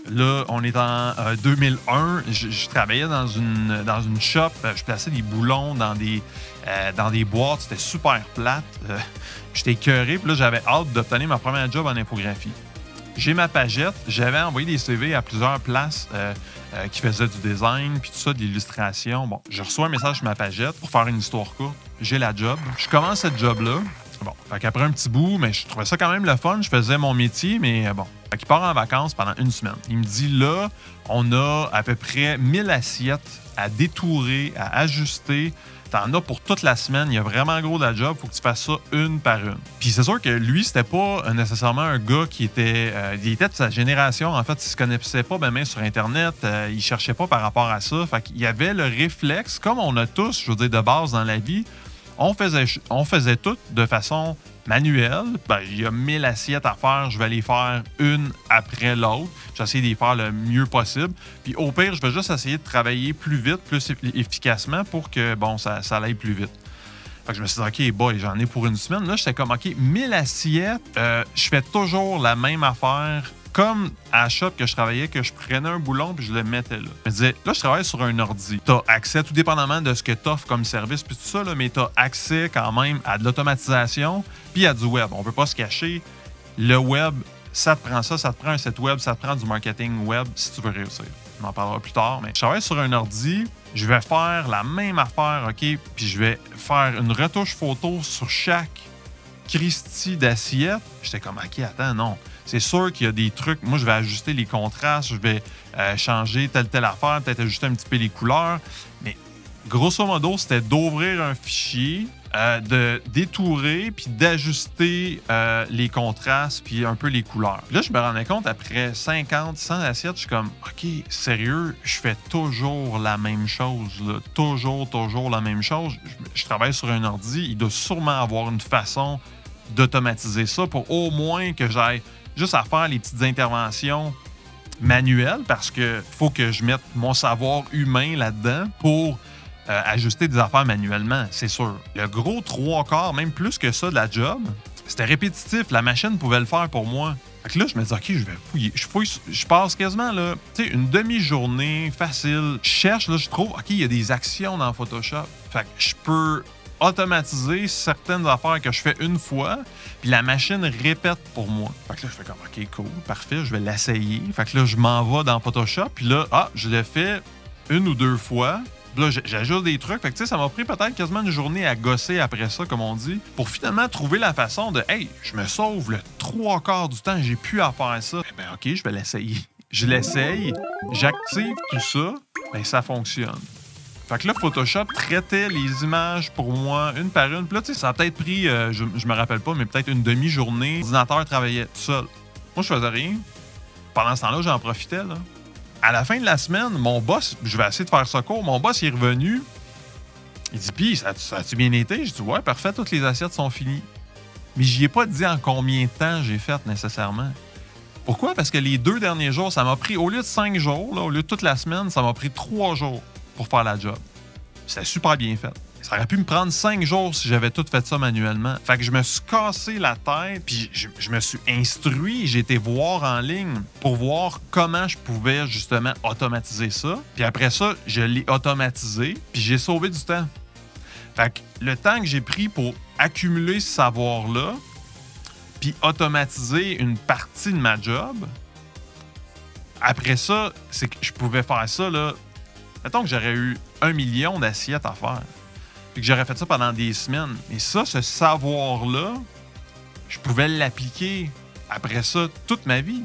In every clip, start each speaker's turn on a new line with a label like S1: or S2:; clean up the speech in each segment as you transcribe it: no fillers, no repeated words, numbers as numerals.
S1: Là, on est en 2001. Je travaillais dans une shop. Je plaçais des boulons dans des boîtes. C'était super plate. J'étais écœuré. Puis là, j'avais hâte d'obtenir ma première job en infographie. J'ai ma pagette. J'avais envoyé des CV à plusieurs places qui faisaient du design, puis tout ça, de l'illustration. Bon, je reçois un message sur ma pagette pour faire une histoire courte. J'ai la job. Je commence cette job-là. Bon, fait qu'après un petit bout, mais je trouvais ça quand même le fun. Je faisais mon métier, mais bon. Fait qu'il part en vacances pendant une semaine. Il me dit, là, on a à peu près 1000 assiettes à détourer, à ajuster. T'en as pour toute la semaine. Il y a vraiment gros de la job. Faut que tu fasses ça une par une. Puis c'est sûr que lui, c'était pas nécessairement un gars qui était... il était de sa génération. En fait, il se connaissait pas même sur Internet. Il cherchait pas par rapport à ça. Fait qu'il y avait le réflexe, comme on a tous, je veux dire, de base dans la vie. On faisait tout de façon manuelle. Ben, il y a 1000 assiettes à faire. Je vais les faire une après l'autre. J'essaie de les faire le mieux possible. Puis au pire, je vais juste essayer de travailler plus vite, plus efficacement pour que bon, ça aille plus vite. Fait que je me suis dit, OK, boy, j'en ai pour une semaine. Là, j'étais comme, OK, 1000 assiettes. Je fais toujours la même affaire. Comme à la shop que je travaillais, que je prenais un boulon puis je le mettais là. Je me disais, là, je travaille sur un ordi. Tu as accès, tout dépendamment de ce que tu offres comme service puis tout ça, là, mais tu as accès quand même à de l'automatisation puis à du web. On peut pas se cacher. Le web, ça te prend ça te prend un site web, ça te prend du marketing web si tu veux réussir. On en parlera plus tard, mais je travaille sur un ordi. Je vais faire la même affaire, OK? Puis je vais faire une retouche photo sur chaque Christie d'assiette. J'étais comme, OK, attends, non. C'est sûr qu'il y a des trucs. Moi, je vais ajuster les contrastes, je vais changer telle affaire, peut-être ajuster un petit peu les couleurs. Mais grosso modo, c'était d'ouvrir un fichier, de détourer, puis d'ajuster les contrastes, puis un peu les couleurs. Puis là, je me rendais compte, après 50, 100 assiettes, je suis comme, OK, sérieux, je fais toujours la même chose. Là. Toujours la même chose. Je travaille sur un ordi. Il doit sûrement avoir une façon d'automatiser ça pour au moins que j'aille juste à faire les petites interventions manuelles parce que faut que je mette mon savoir humain là-dedans pour ajuster des affaires manuellement, c'est sûr. Le gros 3/4, même plus que ça de la job, c'était répétitif. La machine pouvait le faire pour moi. Fait que là, je me dis, OK, je vais fouiller. Je passe quasiment là, tu sais, une demi-journée facile. Je cherche, là, je trouve, OK, il y a des actions dans Photoshop. Fait que je peux automatiser certaines affaires que je fais une fois, puis la machine répète pour moi. Fait que là, je fais comme, OK, cool, parfait, je vais l'essayer. Fait que là, je m'en vais dans Photoshop, puis là, je l'ai fait une ou deux fois. Là, j'ajoute des trucs. Fait que, tu sais, ça m'a pris peut-être quasiment une journée à gosser après ça, comme on dit, pour finalement trouver la façon de, hey, je me sauve le 3/4 du temps, j'ai plus à faire ça. Eh bien, OK, je vais l'essayer. Je l'essaye, j'active tout ça, bien, ça fonctionne. Fait que là, Photoshop traitait les images pour moi, une par une. Puis là, tu sais, ça a peut-être pris, je me rappelle pas, mais peut-être une demi-journée. L'ordinateur travaillait tout seul. Moi, je faisais rien. Pendant ce temps-là, j'en profitais, là. À la fin de la semaine, mon boss, je vais essayer de faire ça court, mon boss il est revenu. Il dit, puis, ça a-tu bien été? Je dis, ouais, parfait, toutes les assiettes sont finies. Mais j'y ai pas dit en combien de temps j'ai fait nécessairement. Pourquoi? Parce que les 2 derniers jours, ça m'a pris, au lieu de 5 jours, là, au lieu de toute la semaine, ça m'a pris 3 jours pour faire la job. C'était super bien fait. Ça aurait pu me prendre 5 jours si j'avais tout fait ça manuellement. Fait que je me suis cassé la tête, puis je me suis instruit. J'ai été voir en ligne pour voir comment je pouvais justement automatiser ça. Puis après ça, je l'ai automatisé, puis j'ai sauvé du temps. Fait que le temps que j'ai pris pour accumuler ce savoir-là, puis automatiser une partie de ma job, après ça, c'est que je pouvais faire ça, là. Mettons que j'aurais eu 1 million d'assiettes à faire. Puis que j'aurais fait ça pendant des semaines. Et ça, ce savoir-là, je pouvais l'appliquer après ça toute ma vie.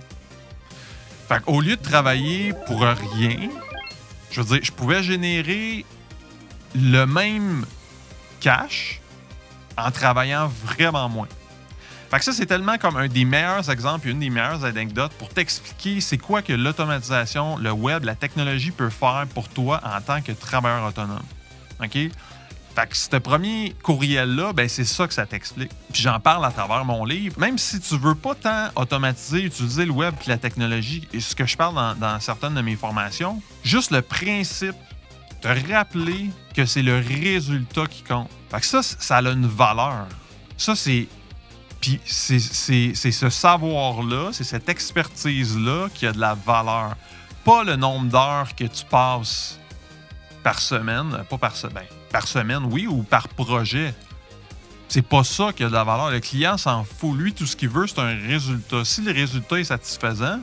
S1: Fait qu'au lieu de travailler pour rien, je veux dire, je pouvais générer le même cash en travaillant vraiment moins. Fait que ça, c'est tellement comme un des meilleurs exemples et une des meilleures anecdotes pour t'expliquer c'est quoi que l'automatisation, le web, la technologie peut faire pour toi en tant que travailleur autonome. OK? Fait que ce premier courriel-là, ben c'est ça que ça t'explique. Puis j'en parle à travers mon livre. Même si tu veux pas tant automatiser, utiliser le web et la technologie, et ce que je parle dans certaines de mes formations, juste le principe, te rappeler que c'est le résultat qui compte. Fait que ça a une valeur. Ça, c'est Puis c'est ce savoir-là, c'est cette expertise-là qui a de la valeur. Pas le nombre d'heures que tu passes par semaine, pas par semaine, par semaine, oui, ou par projet. C'est pas ça qui a de la valeur. Le client s'en fout. Lui, tout ce qu'il veut, c'est un résultat. Si le résultat est satisfaisant,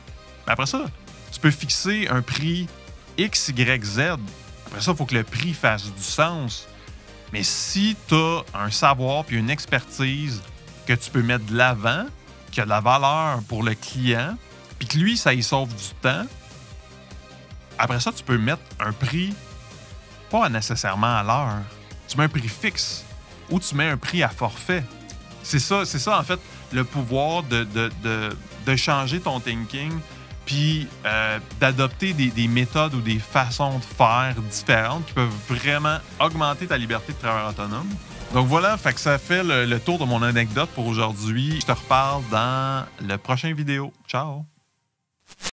S1: ben après ça, tu peux fixer un prix X, Y, Z. Après ça, il faut que le prix fasse du sens. Mais si tu as un savoir puis une expertise que tu peux mettre de l'avant, qui a de la valeur pour le client, puis que lui, ça y sauve du temps, après ça, tu peux mettre un prix pas nécessairement à l'heure. Tu mets un prix fixe ou tu mets un prix à forfait. C'est ça en fait, le pouvoir de changer ton thinking puis d'adopter des méthodes ou des façons de faire différentes qui peuvent vraiment augmenter ta liberté de travailleur autonome. Donc voilà, fait que ça fait le tour de mon anecdote pour aujourd'hui. Je te reparle dans la prochaine vidéo. Ciao!